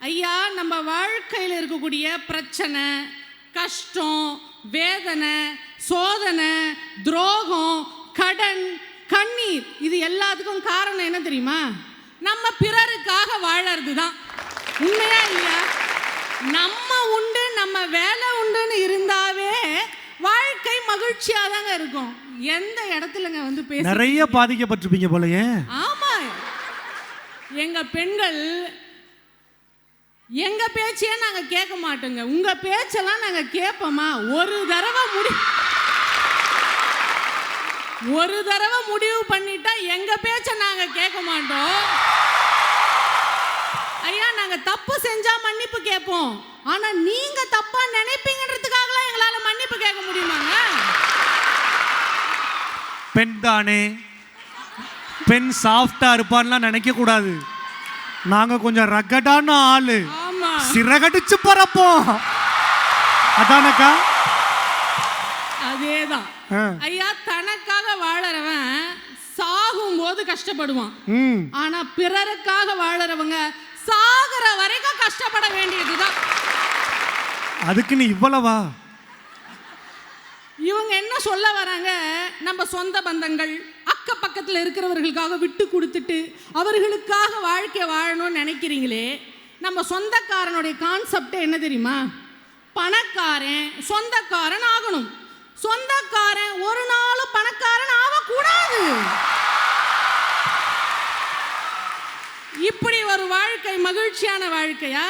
ஐயா, நம்ம வாழ்க்கையில் இருக்கக்கூடிய பிரச்சனை, கஷ்டம், வேதனை, சோதனை, துரோகம், கடன், கண்ணீர், இது எல்லாத்துக்கும் காரணம் என்ன தெரியுமா? நம்ம பிறருக்காக வாழறது தான். உண்மையா இல்லையா? நம்ம உண்டு, நம்ம வேலை உண்டுன்னு இருந்தாவே வாழ்க்கை மகிழ்ச்சியா தாங்க இருக்கும். எந்த இடத்துலங்க வந்து பேச நிறைய பாதிக்கப்பட்டிருப்பீங்க போலயே. ஆமா, எங்க பெண்கள் எங்க பேச்சையே நாங்க கேட்க மாட்டோங்க. உங்க பேச்செல்லாம் நாங்க கேட்போமா? ஒரு தடவை முடிவு பண்ணிட்டா எங்க பேச்ச நாங்க கேட்க மாட்டோம். ஐயா, நாங்க தப்பு செஞ்சா மன்னிப்பு கேட்போம். ஆனா நீங்க தப்பா நினைப்பீங்கன்றதுக்காகலாம் எங்களால மன்னிப்பு கேட்க முடியுமாங்க? பெண் தானே, பெண் சாஃப்டா இருப்பான்லாம் நினைக்க கூடாது. நாங்க கொஞ்சம் ரக்கடான ஆளு, சிறகடிச்சு பறப்போம். அதானக்கா? அதேதான் ஐயா. தனக்காக வாழறவன் சாகும் போது கஷ்டப்படுவான். ஆனா பிறருக்காக வாழறவங்க சாகுற வரைக்கும் கஷ்டப்பட வேண்டியதுதான். அதுக்கு நீ இவ்வளவா? இவங்க என்ன சொல்ல வராங்க? நம்ம சொந்த பந்தங்கள், அக்க பக்கத்தில் இருக்கிறவர்களுக்காக விட்டு கொடுத்துட்டு அவர்களுக்காக வாழ்க்கை வாழணும்னு நினைக்கிறீங்களே. நம்ம சொந்தக்காரனுடைய கான்செப்ட் என்ன தெரியுமா? பணக்காரன் சொந்தக்காரன் ஆகணும். சொந்தக்காரன் ஒரு நாளும் பணக்காரன் ஆகக்கூடாது. இப்படி ஒரு வாழ்க்கை மகிழ்ச்சியான வாழ்க்கையா?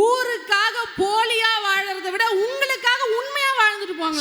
ஊருக்காக போலியா வாழறதை விட உங்களுக்காக உண்மையா வாழ்ந்துட்டு போங்க.